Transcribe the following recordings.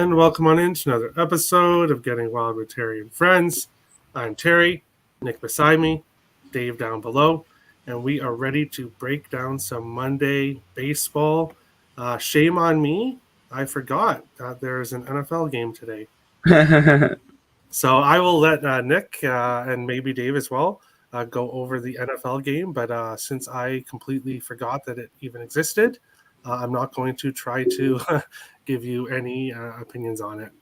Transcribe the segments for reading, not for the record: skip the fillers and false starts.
and welcome on into another episode of Getting Wild with Terry and Friends. I'm Terry, Nick beside me, Dave down below, and we are ready to break down some Monday baseball. Shame on me, I forgot that there's an NFL game today. So I will let Nick and maybe Dave as well go over the NFL game, but since I completely forgot that it even existed, I'm not going to try to give you any opinions on it.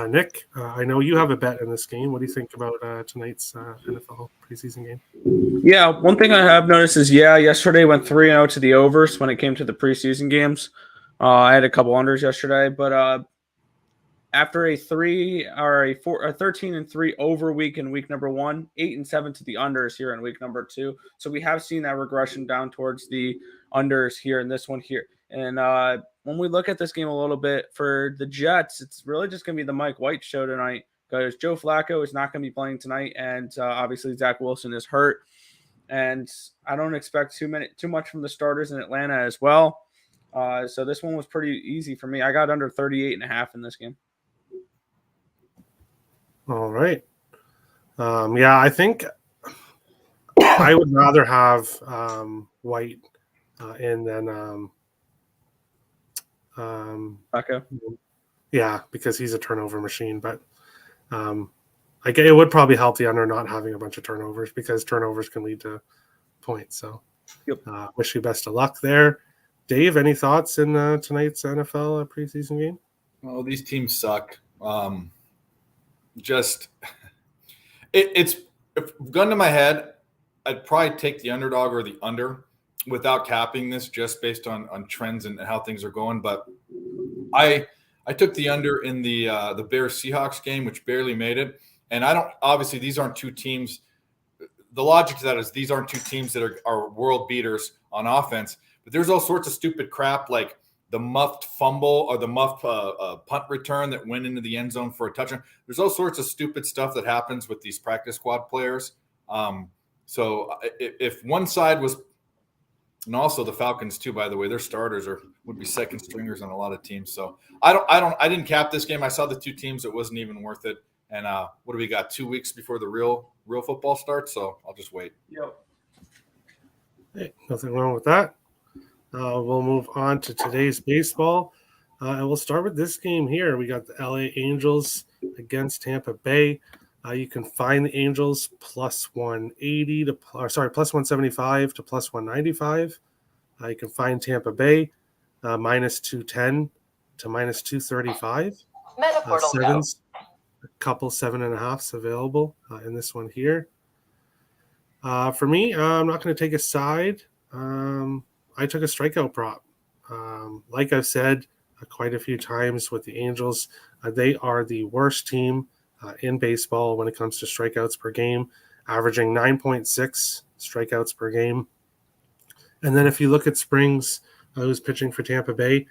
Nick, I know you have a bet in this game. What do you think about tonight's NFL preseason game? Yeah, one thing I have noticed is, yesterday went 3-0 to the overs when it came to the preseason games. I had a couple unders yesterday, but after a 13-3 over week in week number 1, 8-7 to the unders here in week number 2. So we have seen that regression down towards the unders here in this one here. And when we look at this game a little bit for the Jets, it's really just going to be the Mike White show tonight because Joe Flacco is not going to be playing tonight, and obviously Zach Wilson is hurt. And I don't expect too much from the starters in Atlanta as well. So this one was pretty easy for me. I got under 38.5 in this game. All right. I think I would rather have White in than Flacco. Yeah, because he's a turnover machine. But it would probably help the under not having a bunch of turnovers because turnovers can lead to points. So wish you best of luck there. Dave, any thoughts in tonight's NFL preseason game? Well, these teams suck. It's if gun to my head, I'd probably take the underdog or the under without capping this just based on trends and how things are going. But I took the under in the Bears Seahawks game, which barely made it. And obviously these aren't two teams. The logic to that is these aren't two teams that are world beaters on offense, but there's all sorts of stupid crap like the muffed fumble or the muffed punt return that went into the end zone for a touchdown. There's all sorts of stupid stuff that happens with these practice squad players. So if one side was, and also the Falcons too, by the way, their starters would be second stringers on a lot of teams. So I didn't cap this game. I saw the two teams. It wasn't even worth it. And what do we got? 2 weeks before the real football starts. So I'll just wait. Yep. Hey, nothing wrong with that. We'll move on to today's baseball. And we'll start with this game here. We got the LA Angels against Tampa Bay. You can find the Angels plus 180 plus 175 to plus 195. You can find Tampa Bay minus 210 to minus 235. Sevens, a couple 7.5s available in this one here. For me, I'm not going to take a side. I took a strikeout prop. Like I've said quite a few times with the Angels, they are the worst team in baseball when it comes to strikeouts per game, averaging 9.6 strikeouts per game. And then if you look at Springs, who's pitching for Tampa Bay,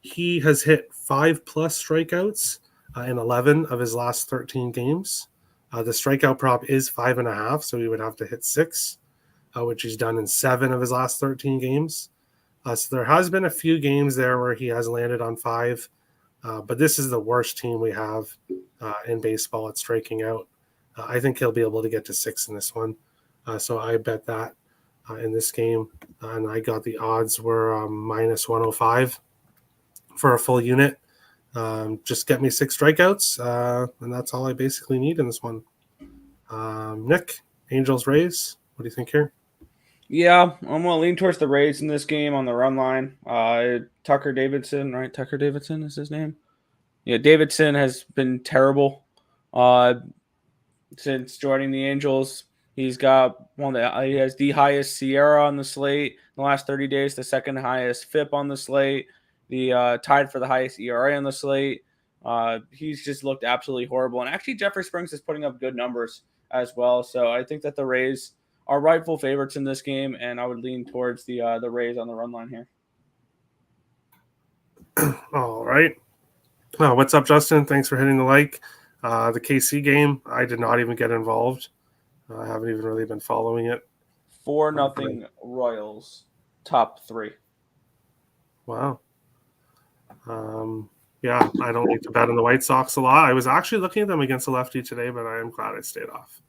he has hit 5+ strikeouts in 11 of his last 13 games. The strikeout prop is 5.5, so he would have to hit 6. Which he's done in 7 of his last 13 games. So there has been a few games there where he has landed on 5, but this is the worst team we have in baseball at striking out. I think he'll be able to get to 6 in this one. So I bet that in this game, and I got the odds were minus 105 for a full unit. Just get me 6 strikeouts, and that's all I basically need in this one. Nick, Angels Rays, what do you think here? Yeah, I'm going to lean towards the Rays in this game on the run line. Tucker Davidson, right? Tucker Davidson is his name. Yeah, Davidson has been terrible since joining the Angels. He's got he has the highest Sierra on the slate in the last 30 days, the second highest FIP on the slate, the tied for the highest ERA on the slate. He's just looked absolutely horrible. And actually, Jeffrey Springs is putting up good numbers as well. So I think that the Rays are rightful favorites in this game, and I would lean towards the Rays on the run line here. All right. What's up, Justin? Thanks for hitting the like. The KC game, I did not even get involved. I haven't even really been following it. 4-0 Royals, top 3. Wow. Yeah, I don't need to bet on the White Sox a lot. I was actually looking at them against a lefty today, but I am glad I stayed off.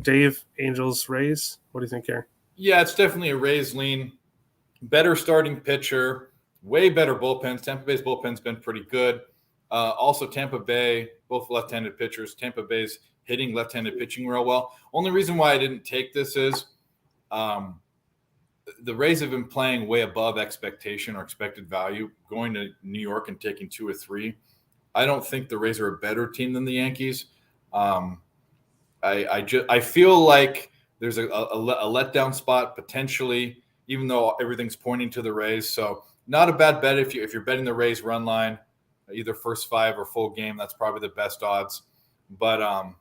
Dave, Angels, Rays. What do you think here? Yeah, it's definitely a Rays lean. Better starting pitcher, way better bullpens. Tampa Bay's bullpen's been pretty good. Also, Tampa Bay, both left-handed pitchers. Tampa Bay's hitting left-handed pitching real well. Only reason why I didn't take this is the Rays have been playing way above expectation or expected value. Going to New York and taking 2 or 3. I don't think the Rays are a better team than the Yankees. I feel like there's a letdown spot potentially, even though everything's pointing to the Rays. So not a bad bet if you're betting the Rays run line, either first 5 or full game. That's probably the best odds. But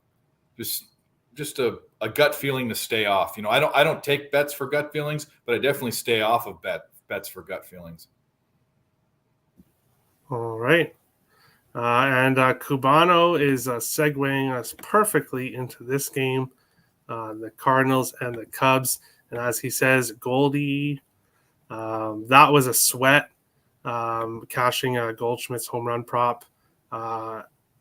just a gut feeling to stay off. I don't take bets for gut feelings, but I definitely stay off of bets for gut feelings. All right. And Cubano is segueing us perfectly into this game, the Cardinals and the Cubs. And as he says, Goldie, that was a sweat, cashing Goldschmidt's home run prop.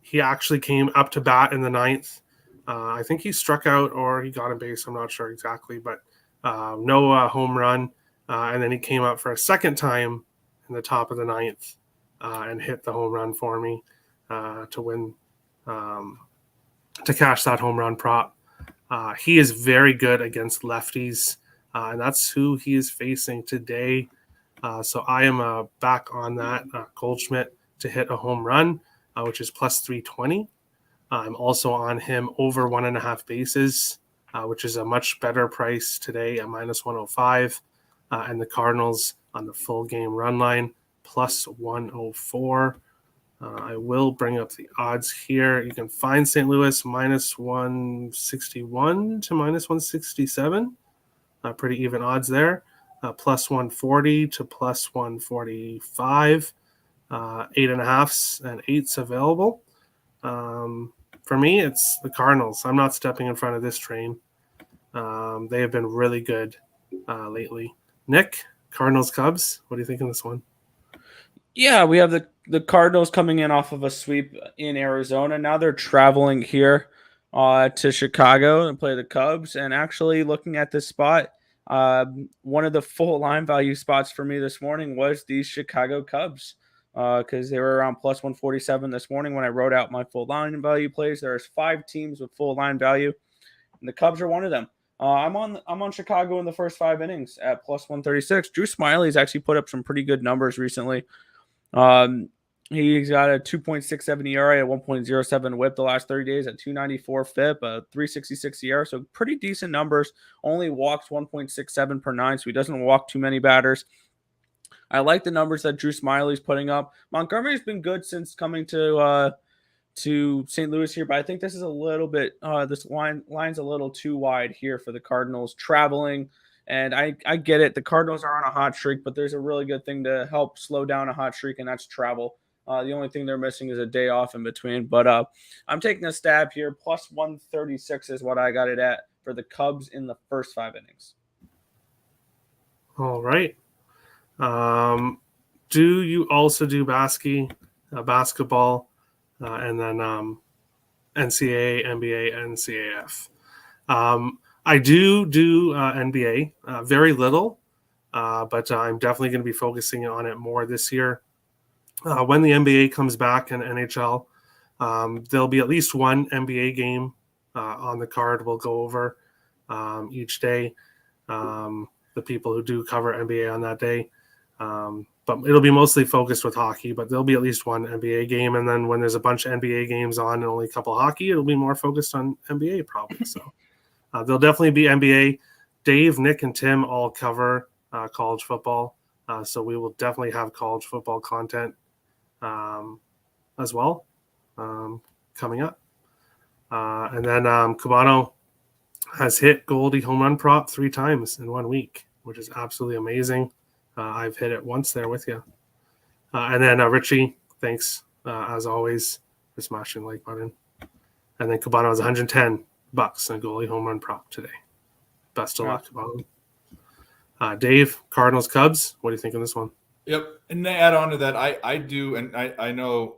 He actually came up to bat in the 9th. I think he struck out or he got a base. I'm not sure exactly, but no home run. And then he came up for a second time in the top of the 9th. And hit the home run for me to win, to cash that home run prop. He is very good against lefties, and that's who he is facing today. So I am back on that Goldschmidt to hit a home run, which is plus 320. I'm also on him over 1.5 bases, which is a much better price today at minus 105. And the Cardinals on the full game run line, plus 104. I will bring up the odds here. You can find St. Louis minus 161 to minus 167. Pretty even odds there. Plus 140 to plus 145. 8.5s and 8s available. For me, it's the Cardinals. I'm not stepping in front of this train. They have been really good lately. Nick, Cardinals, Cubs. What do you think of this one? Yeah, we have the Cardinals coming in off of a sweep in Arizona. Now they're traveling here to Chicago and play the Cubs. And actually looking at this spot, one of the full line value spots for me this morning was these Chicago Cubs because they were around plus 147 this morning when I wrote out my full line value plays. There's 5 teams with full line value, and the Cubs are one of them. I'm on Chicago in the first 5 innings at plus 136. Drew Smyly's actually put up some pretty good numbers recently. He's got a 2.67 ERA, a 1.07 WHIP the last 30 days, at 294 FIP, a 366 ERA, so pretty decent numbers. Only walks 1.67 per 9, so he doesn't walk too many batters. I like the numbers that Drew Smyly's putting up. Montgomery's been good since coming to St. Louis here, but I think this is a little bit this line's a little too wide here for the Cardinals traveling. And I get it. The Cardinals are on a hot streak, but there's a really good thing to help slow down a hot streak, and that's travel. The only thing they're missing is a day off in between. But I'm taking a stab here. Plus 136 is what I got it at for the Cubs in the first 5 innings. All right. Do you also do basketball, and then NCAA, NBA, NCAF? I do NBA, very little, but I'm definitely going to be focusing on it more this year. When the NBA comes back and NHL, there'll be at least one NBA game on the card we'll go over each day. The people who do cover NBA on that day. But it'll be mostly focused with hockey, but there'll be at least one NBA game. And then when there's a bunch of NBA games on and only a couple of hockey, it'll be more focused on NBA probably. So there'll definitely be NBA. Dave, Nick, and Tim all cover college football. So we will definitely have college football content as well coming up. And then Cubano has hit Goldie home run prop 3 times in 1 week, which is absolutely amazing. I've hit it once there with you. And then Richie, thanks as always for smashing the like button. And then Cubano has $110 on goalie home run prop today. Best of luck, Cubano. Dave, Cardinals, Cubs. What do you think of this one? Yep. And to add on to that, I do, and I know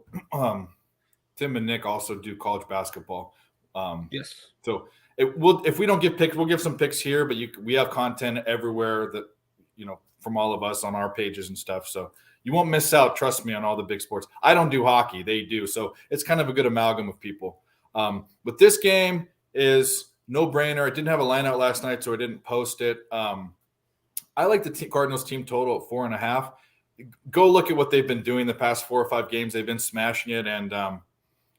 Tim and Nick also do college basketball. Yes. So if we don't give picks, we'll give some picks here, but we have content everywhere that, from all of us on our pages and stuff. So you won't miss out, trust me, on all the big sports. I don't do hockey, they do. So it's kind of a good amalgam of people. But this game is no brainer. I didn't have a line out last night, so I didn't post it. I like the Cardinals team total at 4.5. Go look at what they've been doing the past 4 or 5 games. They've been smashing it, and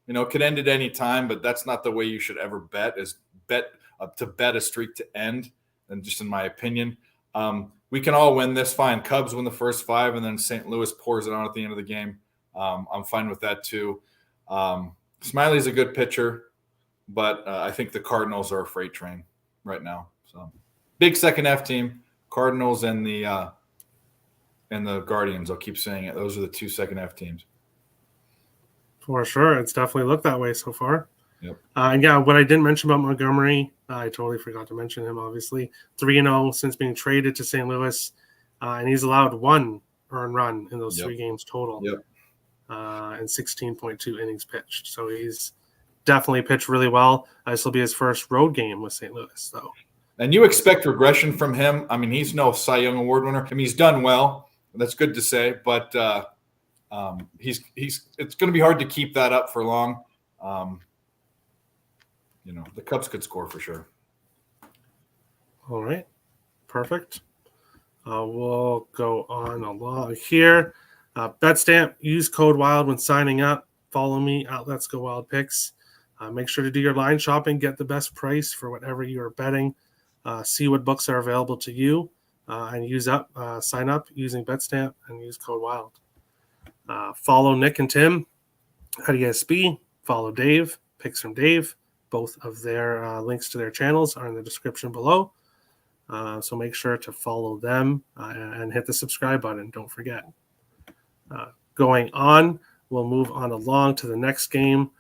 it could end at any time, but that's not the way you should ever bet. Is bet a streak to end, and just in my opinion, we can all win this. Fine, Cubs win the first 5, and then St. Louis pours it on at the end of the game. I'm fine with that too. Smiley's a good pitcher, but I think the Cardinals are a freight train right now. So big second half team, Cardinals and the Guardians. I'll keep saying it. Those are the 2 second half teams. For sure. It's definitely looked that way so far. Yep. And yeah, what I didn't mention about Montgomery, I totally forgot to mention him, obviously. 3-0 since being traded to St. Louis, and he's allowed 1 earned run in those 3 games total. Yep. And 16.2 innings pitched. So he's definitely pitched really well. This will be his first road game with St. Louis, though. And you expect regression from him. I mean, he's no Cy Young Award winner. I mean, he's done well. That's good to say, but it's going to be hard to keep that up for long. The Cubs could score for sure. All right, perfect. We'll go on along here. BetStamp, use code WILD when signing up. Follow me at Let's Go Wild Picks. Make sure to do your line shopping, get the best price for whatever you are betting. See what books are available to you, and sign up using BetStamp and use code WILD. Follow Nick and Tim at ESB. Follow Dave, Picks from Dave. Both of their links to their channels are in the description below. So make sure to follow them and hit the subscribe button. Don't forget. Going on, we'll move on along to the next game.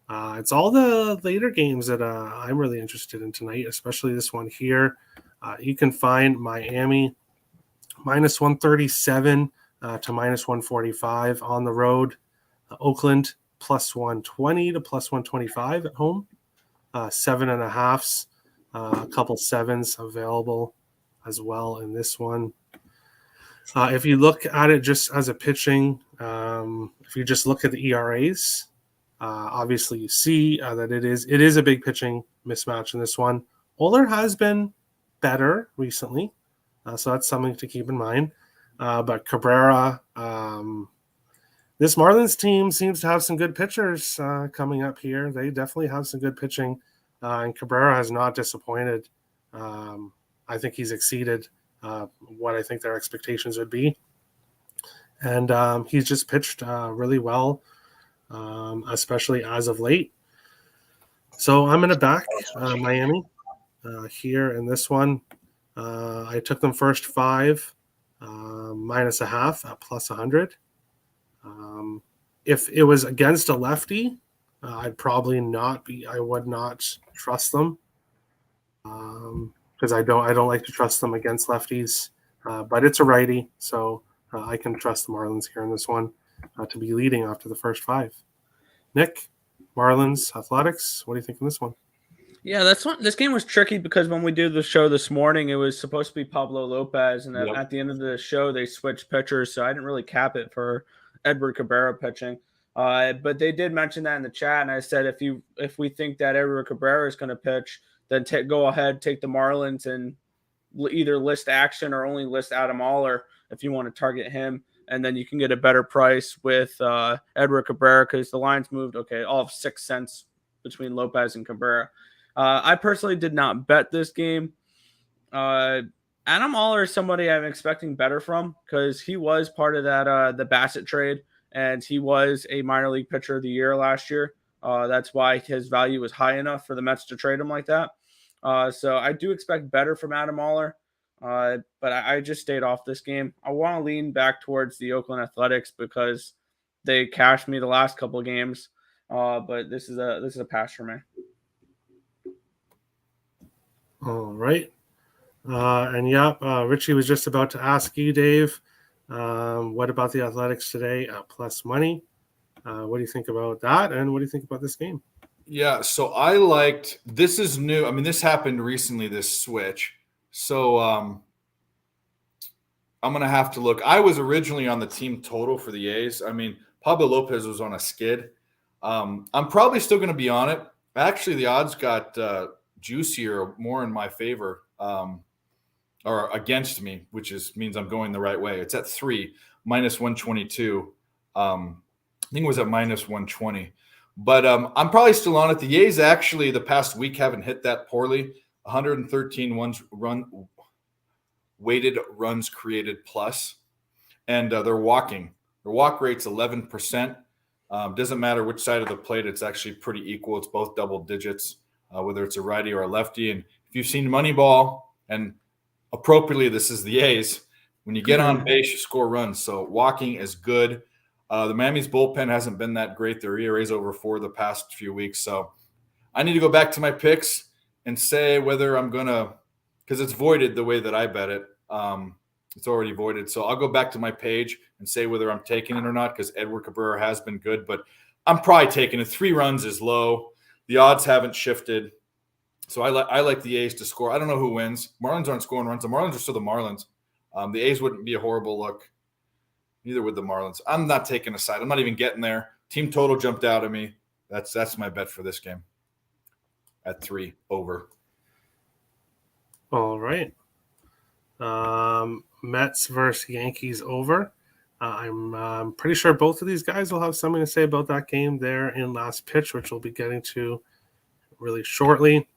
It's all the later games that I'm really interested in tonight, especially this one here. You can find Miami minus 137 to minus 145 on the road. Oakland plus 120 to plus 125 at home. 7.5s, a couple 7s available as well in this one. If you look at it just as a pitching, if you just look at the ERAs, obviously you see that it is a big pitching mismatch in this one. Oler has been better recently, so that's something to keep in mind. But Cabrera, this Marlins team seems to have some good pitchers coming up here. They definitely have some good pitching, and Cabrera has not disappointed. I think he's exceeded what I think their expectations would be. And he's just pitched really well, especially as of late. So I'm going to back Miami here in this one. I took them first 5, minus a half at plus 100. If it was against a lefty, I'd probably I would not trust them. Because I don't like to trust them against lefties, but it's a righty, so I can trust the Marlins here in this one to be leading after the first 5. Nick, Marlins Athletics, what do you think in this one? Yeah, this game was tricky because when we did the show this morning, it was supposed to be Pablo Lopez, and at the end of the show they switched pitchers, so I didn't really cap it for Edward Cabrera pitching. But they did mention that in the chat, and I said if we think that Edward Cabrera is going to pitch, then go ahead, take the Marlins and either list action or only list Adam Oller if you want to target him. And then you can get a better price with Edward Cabrera because the lines moved, all of 6 cents between Lopez and Cabrera. I personally did not bet this game. Adam Oller is somebody I'm expecting better from because he was part of that the Bassett trade, and he was a minor league pitcher of the year last year. That's why his value was high enough for the Mets to trade him like that. So I do expect better from Adam Oller, but I just stayed off this game. I want to lean back towards the Oakland Athletics because they cashed me the last couple of games, but this is a pass for me. All right. And Richie was just about to ask you, Dave, What about the Athletics today at plus money? What do you think about that? And what do you think about this game? Yeah, so I liked this is new. I mean, this happened recently, this switch. So I'm gonna have to look. I was originally on the team total for the A's. I mean, Pablo Lopez was on a skid. I'm probably still gonna be on it. Actually, the odds got juicier, more in my favor, or against me, which means I'm going the right way. It's at 3 minus 122. I think it was at minus 120. But I'm probably still on it. The A's actually the past week haven't hit that poorly. 113 weighted runs created plus, and they're walking. Their walk rate's 11%. Doesn't matter which side of the plate; it's actually pretty equal. It's both double digits, whether it's a righty or a lefty. And if you've seen Moneyball, and appropriately, this is the A's. When you get on base, you score runs. So walking is good. The Miami's bullpen hasn't been that great. Their ERA's over 4 the past few weeks. So I need to go back to my picks and say whether I'm going to – because it's voided the way that I bet it. It's already voided. So I'll go back to my page and say whether I'm taking it or not because Edward Cabrera has been good. But I'm probably taking it. 3 runs is low. The odds haven't shifted. So I like the A's to score. I don't know who wins. Marlins aren't scoring runs. The Marlins are still the Marlins. The A's wouldn't be a horrible look. Neither would the Marlins. I'm not taking a side. I'm not even getting there. Team total jumped out at me. That's my bet for this game at 3 over. All right. Mets versus Yankees over. I'm pretty sure both of these guys will have something to say about that game there in last pitch, which we'll be getting to really shortly.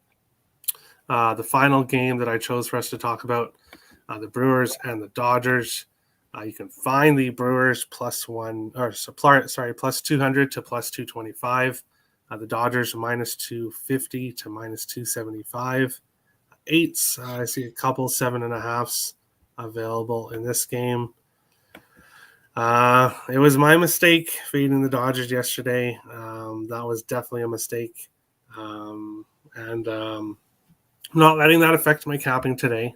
The final game that I chose for us to talk about, the Brewers and the Dodgers. You can find the Brewers plus 200 to plus 225. The Dodgers minus 250 to minus 275. 8s, I see a couple 7.5s available in this game. It was my mistake fading the Dodgers yesterday. That was definitely a mistake. And not letting that affect my capping today.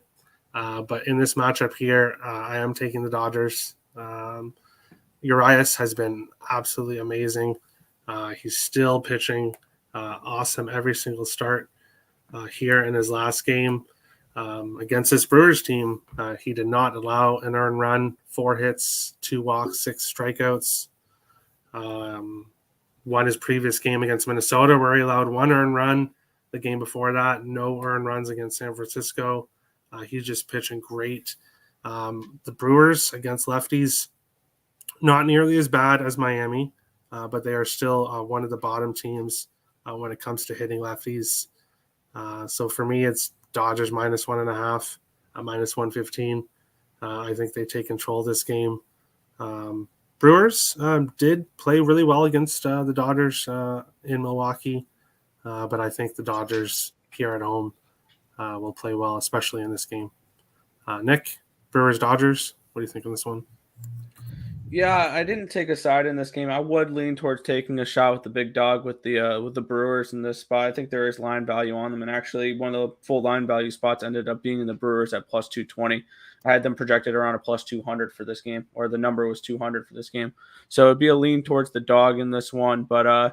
But in this matchup here, I am taking the Dodgers. Urias has been absolutely amazing. He's still pitching awesome every single start here in his last game. Against this Brewers team, he did not allow an earned run, 4 hits, 2 walks, 6 strikeouts. Won his previous game against Minnesota where he allowed 1 earned run. The game before that, no earned runs against San Francisco. He's just pitching great. The Brewers against lefties, not nearly as bad as Miami, but they are still one of the bottom teams when it comes to hitting lefties. So for me, it's Dodgers minus 1.5, minus 115. I think they take control of this game. Brewers did play really well against the Dodgers in Milwaukee, but I think the Dodgers here at home will play well, especially in this game. Nick, Brewers, Dodgers, what do you think on this one? Yeah, I didn't take a side in this game. I would lean towards taking a shot with the big dog with the Brewers in this spot. I think there is line value on them, and actually one of the full line value spots ended up being in the Brewers at plus 220. I had them projected around a plus 200 for this game, or the number was 200 for this game. So it'd be a lean towards the dog in this one. But I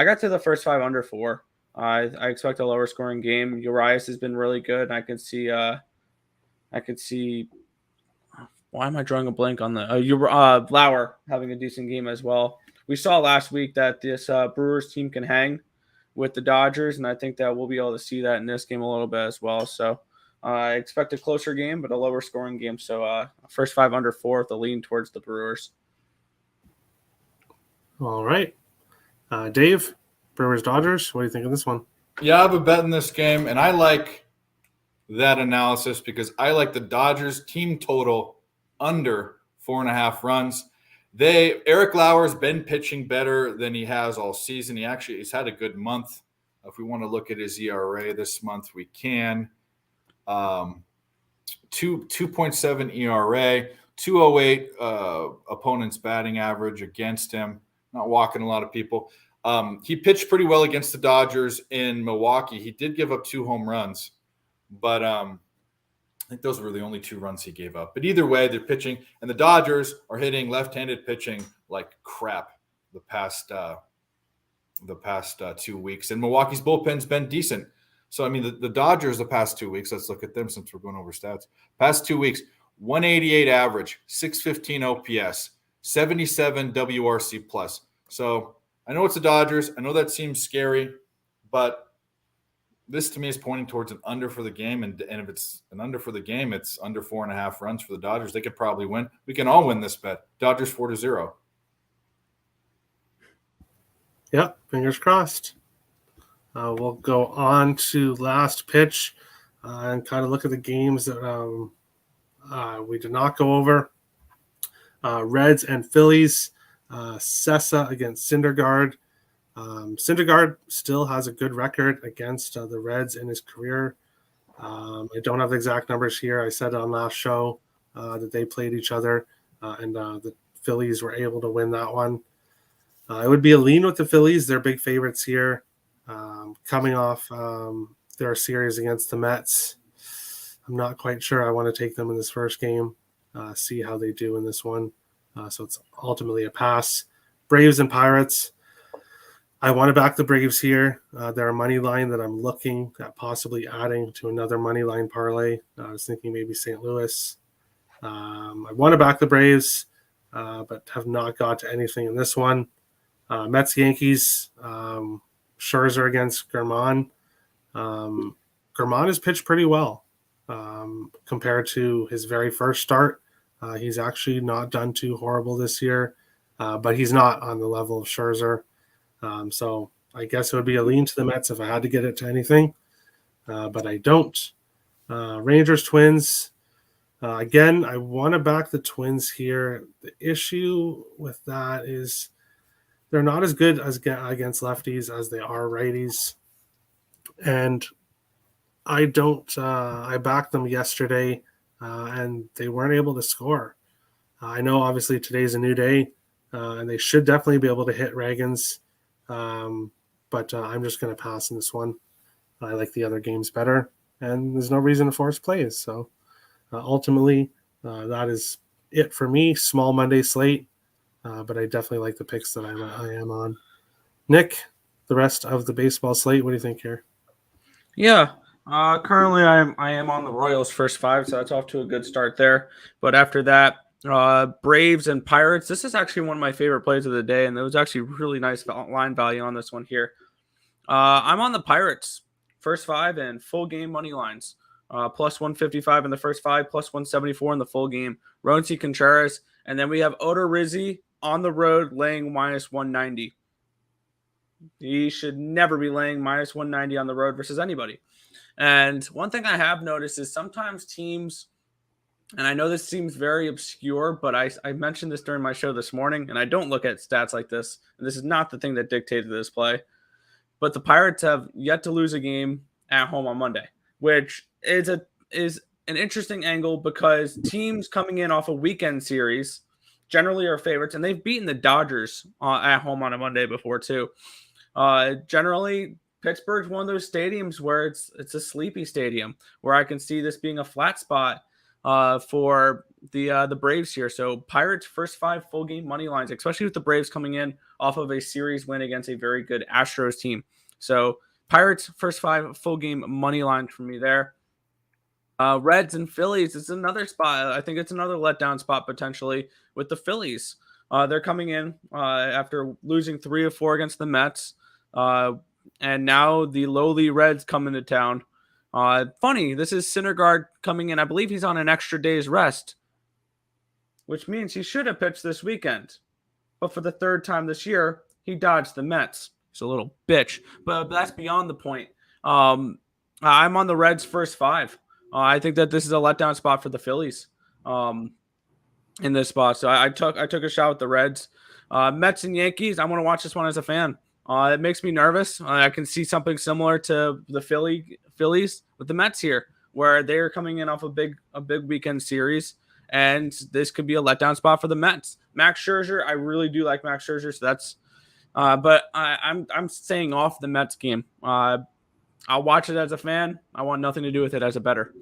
got to the first 5 under 4. I expect a lower scoring game. Urias has been really good, and I could see. Why am I drawing a blank on the Lauer having a decent game as well? We saw last week that this Brewers team can hang with the Dodgers, and I think that we'll be able to see that in this game a little bit as well. So I expect a closer game, but a lower scoring game. So first 5 under 4 with a lean towards the Brewers. All right. Dave, Brewers, Dodgers, what do you think of this one? Yeah, I have a bet in this game, and I like that analysis because I like the Dodgers team total under 4.5 runs. Eric Lauer's been pitching better than he has all season. He's had a good month. If we want to look at his ERA this month, we can. 2.7 ERA, 208 opponent's batting average against him. Not walking a lot of people. He pitched pretty well against the Dodgers in Milwaukee. He did give up 2 home runs, but I think those were the only 2 runs he gave up. But either way, they're pitching, and the Dodgers are hitting left-handed pitching like crap the past 2 weeks. And Milwaukee's bullpen's been decent. So, I mean, the Dodgers the past 2 weeks, let's look at them since we're going over stats. Past 2 weeks, 188 average, 615 OPS, 77 WRC plus. So I know it's the Dodgers. I know that seems scary, but this to me is pointing towards an under for the game. And if it's an under for the game, it's under 4.5 runs for the Dodgers. They could probably win. We can all win this bet. Dodgers 4-0. Yep, fingers crossed. We'll go on to last pitch and kind of look at the games that we did not go over. Reds and Phillies. Sessa against Syndergaard. Syndergaard still has a good record against the Reds in his career. I don't have the exact numbers here. I said on last show that they played each other, and the Phillies were able to win that one. It would be a lean with the Phillies. They're big favorites here, coming off their series against the Mets. I'm not quite sure I want to take them in this first game, see how they do in this one. So it's ultimately a pass. Braves and Pirates. I want to back the Braves here. They're a money line that I'm looking at possibly adding to another money line parlay. I was thinking maybe St. Louis. I want to back the Braves, but have not got to anything in this one. Mets, Yankees, Scherzer against German. German has pitched pretty well compared to his very first start. He's actually not done too horrible this year, but he's not on the level of Scherzer. So I guess it would be a lean to the Mets if I had to get it to anything, but I don't. Rangers, Twins. Again, I want to back the Twins here. The issue with that is they're not as good as against lefties as they are righties. And I backed them yesterday, and they weren't able to score. I know obviously today's a new day, and they should definitely be able to hit Ragans. But I'm just going to pass in this one. I like the other games better, and there's no reason to force plays. So ultimately, that is it for me. Small Monday slate, but I definitely like the picks that I am on. Nick, the rest of the baseball slate, what do you think here? Yeah. Currently, I am on the Royals first 5, so that's off to a good start there. But after that, Braves and Pirates. This is actually one of my favorite plays of the day, and there was actually really nice line value on this one here. I'm on the Pirates first 5 and full game money lines. Plus 155 in the first 5, plus 174 in the full game. Roansy Contreras, and then we have Odorizzi on the road laying minus 190. He should never be laying minus 190 on the road versus anybody. And one thing I have noticed is sometimes teams, and I know this seems very obscure, but I mentioned this during my show this morning, and I don't look at stats like this, and this is not the thing that dictated this play, but the Pirates have yet to lose a game at home on Monday, which is an interesting angle because teams coming in off a weekend series generally are favorites, and they've beaten the Dodgers at home on a Monday before too. Generally, Pittsburgh's one of those stadiums where it's a sleepy stadium where I can see this being a flat spot for the Braves here. So Pirates first 5 full game money lines, especially with the Braves coming in off of a series win against a very good Astros team. So Pirates first 5 full game money lines for me there. Reds and Phillies, it's another spot. I think it's another letdown spot potentially with the Phillies. They're coming in after losing 3 of 4 against the Mets. And now the lowly Reds come into town. Funny, this is Syndergaard coming in. I believe he's on an extra day's rest, which means he should have pitched this weekend. But for the 3rd time this year, he dodged the Mets. He's a little bitch. But that's beyond the point. I'm on the Reds first 5. I think that this is a letdown spot for the Phillies in this spot. So I took a shot with the Reds. Mets and Yankees, I want to watch this one as a fan. It makes me nervous. I can see something similar to the Phillies with the Mets here, where they're coming in off a big weekend series, and this could be a letdown spot for the Mets. Max Scherzer, I really do like Max Scherzer, so that's. But I'm staying off the Mets game. I'll watch it as a fan. I want nothing to do with it as a bettor.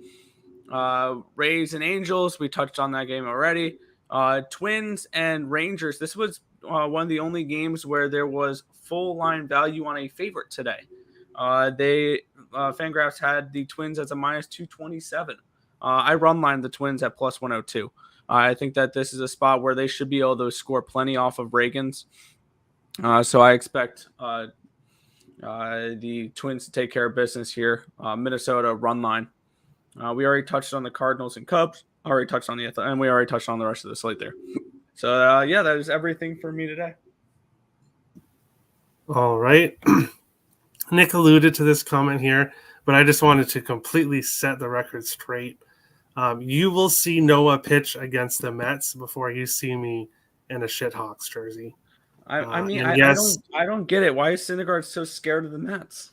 Rays and Angels, we touched on that game already. Twins and Rangers. This was one of the only games where there was full line value on a favorite today. Fangraphs had the Twins as a minus 227. I run line the Twins at plus 102. I think that this is a spot where they should be able to score plenty off of Reagan's. So I expect the Twins to take care of business here. Minnesota run line. We already touched on the Cardinals and Cubs. And we already touched on the rest of the slate there. So yeah, that is everything for me today. All right. Nick alluded to this comment here, but I just wanted to completely set the record straight. You will see Noah pitch against the Mets before you see me in a Shithawks jersey. I don't get it. Why is Syndergaard so scared of the Mets?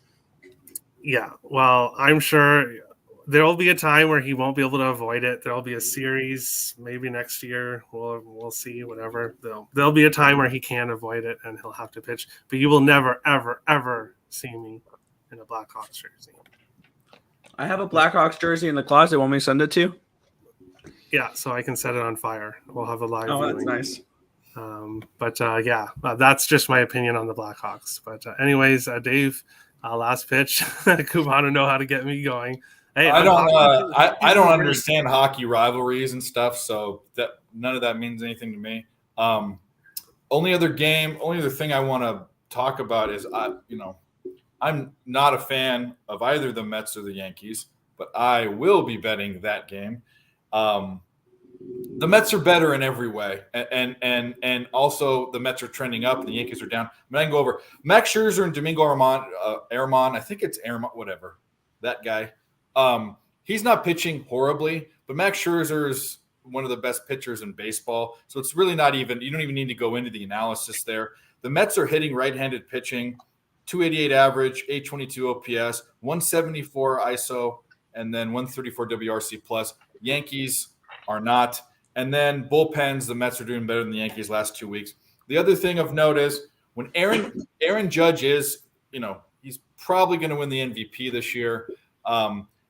Yeah, well, I'm sure there will be a time where he won't be able to avoid it. There'll be a series, maybe next year. We'll see. Whatever. There'll be a time where he can't avoid it and he'll have to pitch. But you will never, ever, ever see me in a Blackhawks jersey. I have a Blackhawks jersey in the closet. Want me to send it to you? Yeah, so I can set it on fire. We'll have a live. Oh, viewing. that's nice. That's just my opinion on the Blackhawks. But anyways, Dave, last pitch. Cubano know how to get me going. Hey, I don't understand hockey rivalries and stuff, so that none of that means anything to me. Only other thing I want to talk about is I'm not a fan of either the Mets or the Yankees, but I will be betting that game. The Mets are better in every way, and also the Mets are trending up and the Yankees are down. I mean, I can go over Max Scherzer and Domingo Germán. I think it's Germán, whatever, that guy. He's not pitching horribly, but Max Scherzer is one of the best pitchers in baseball. So it's really not even – you don't even need to go into the analysis there. The Mets are hitting right-handed pitching, 288 average, 822 OPS, 174 ISO, and then 134 WRC plus. Yankees are not. And then bullpens, the Mets are doing better than the Yankees last 2 weeks. The other thing of note is when Aaron Judge is, he's probably going to win the MVP this year.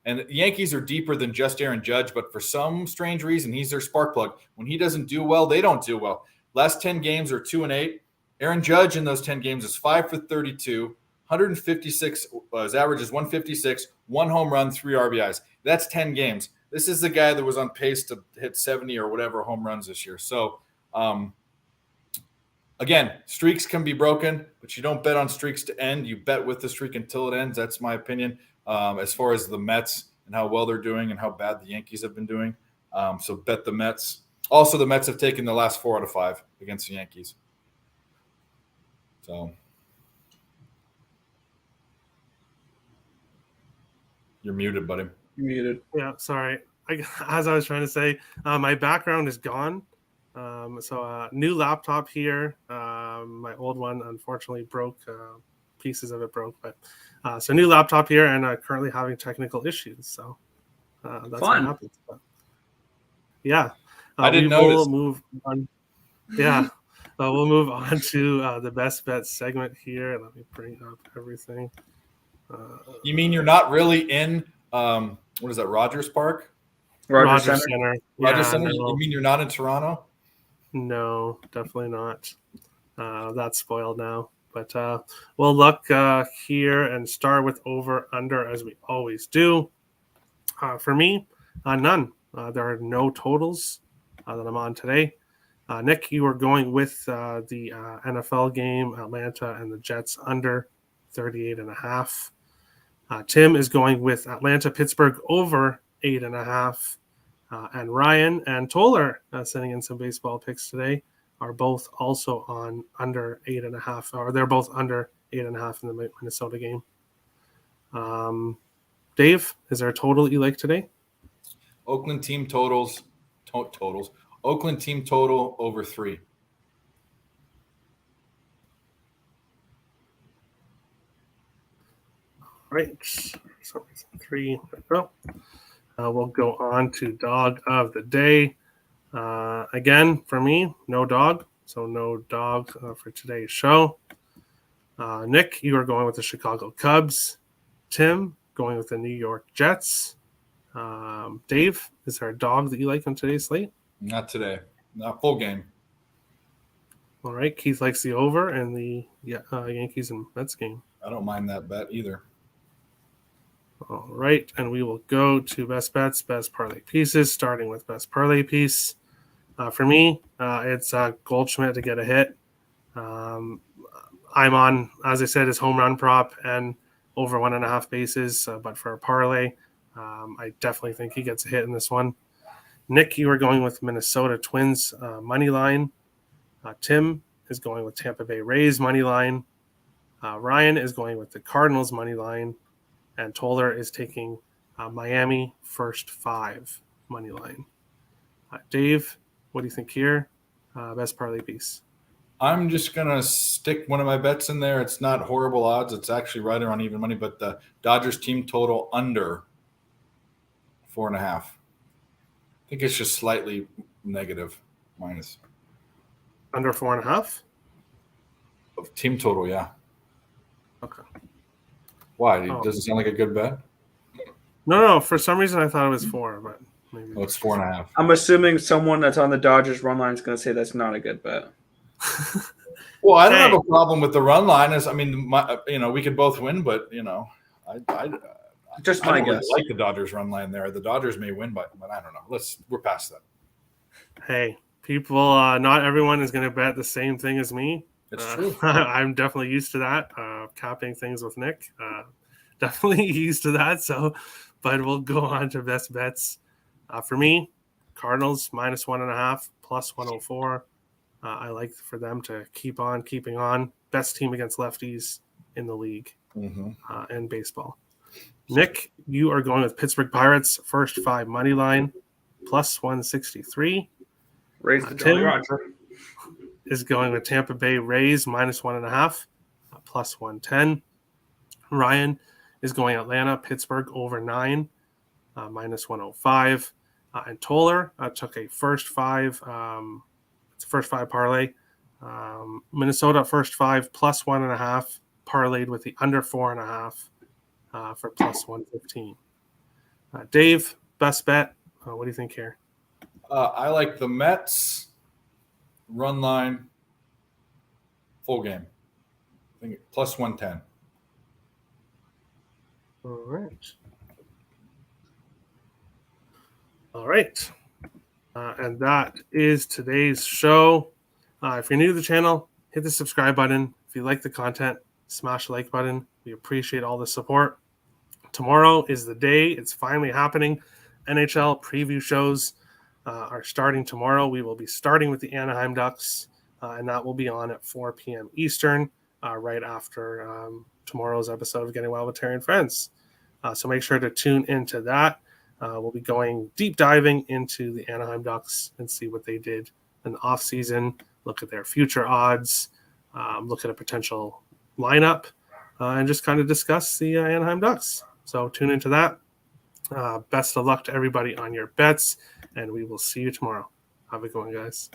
And the Yankees are deeper than just Aaron Judge, but for some strange reason, he's their spark plug. When he doesn't do well, they don't do well. Last 10 games are 2-8. Aaron Judge in those 10 games is 5 for 32, 156. His average is 156, 1 home run, 3 RBIs. That's 10 games. This is the guy that was on pace to hit 70 or whatever home runs this year. So, again, streaks can be broken, but you don't bet on streaks to end. You bet with the streak until it ends. That's my opinion. As far as the Mets and how well they're doing and how bad the Yankees have been doing. So bet the Mets. Also, the Mets have taken the last 4 out of 5 against the Yankees. So you're muted, buddy. You're muted. Yeah, sorry. As I was trying to say, my background is gone. New laptop here. My old one unfortunately broke. Pieces of it broke, but so new laptop here, and currently having technical issues. So that's what happens. But, yeah, I didn't notice. We'll move on. Yeah, we'll move on to the best bet segment here. Let me bring up everything. You mean you're not really in what is that, Rogers Park? Rogers Center. Rogers Center. You mean you're not in Toronto? No, definitely not. That's spoiled now. But we'll look here and start with over-under as we always do. For me, none. There are no totals that I'm on today. Nick, you are going with the NFL game, Atlanta and the Jets under 38.5. Tim is going with Atlanta-Pittsburgh over 8.5. And Ryan and Toller sending in some baseball picks today are both also on under 8.5, or they're both under 8.5 in the Minnesota game. Dave, is there a total you like today? Oakland team totals. Oakland team total over 3. Right. So 3. We'll go on to dog of the day. Again, for me, no dog. So no dog for today's show. Nick, you are going with the Chicago Cubs. Tim, going with the New York Jets. Dave, is there a dog that you like on today's slate? Not today. Not full game. All right. Keith likes the over and the Yankees and Mets game. I don't mind that bet either. All right. And we will go to best bets, best parlay pieces, starting with best parlay piece. For me, it's Goldschmidt to get a hit. I'm on, as I said, his home run prop and over 1.5 bases. But for a parlay, I definitely think he gets a hit in this one. Nick, you are going with Minnesota Twins money line. Tim is going with Tampa Bay Rays money line. Ryan is going with the Cardinals money line. And Toller is taking Miami first 5 money line. Dave, what do you think here? Best parlay piece. I'm just going to stick one of my bets in there. It's not horrible odds. It's actually right around even money, but the Dodgers team total under 4.5. I think it's just slightly negative minus. Under 4.5? Of team total, yeah. Okay. Why? Does it sound like a good bet? No. For some reason, I thought it was 4, but maybe. Oh, it's 4.5. I'm assuming someone that's on the Dodgers run line is going to say that's not a good bet. Well, I don't have a problem with the run line. We could both win, but I just I my don't really guess. like the Dodgers run line there. The Dodgers may win, but I don't know. We're past that. Hey, people, not everyone is going to bet the same thing as me. It's true. I'm definitely used to that. Capping things with Nick. Definitely used to that. So, but we'll go on to best bets. For me, Cardinals minus 1.5 plus 104. I like for them to keep on keeping on. Best team against lefties in the league in baseball. Nick, you are going with Pittsburgh Pirates first 5 money line plus 163. Raise the Tim Jolly Roger. is going with Tampa Bay Rays minus 1.5 plus 110. Ryan is going Atlanta Pittsburgh over 9 minus 105. And Toller took a first 5. It's a first 5 parlay. Minnesota first 5 plus 1.5 parlayed with the under 4.5 for plus 115. Dave, best bet. What do you think here? I like the Mets run line full game. I think plus 110. All right. And that is today's show. If you're new to the channel, hit the subscribe button. If you like the content, smash the like button. We appreciate all the support. Tomorrow is the day. It's finally happening. NHL preview shows are starting tomorrow. We will be starting with the Anaheim Ducks, and that will be on at 4 p.m. Eastern, right after tomorrow's episode of Getting Wild with Terry and Friends. So make sure to tune into that. We'll be going deep diving into the Anaheim Ducks and see what they did in the offseason, look at their future odds, look at a potential lineup, and just kind of discuss the Anaheim Ducks. So tune into that. Best of luck to everybody on your bets, and we will see you tomorrow. Have a good one, guys.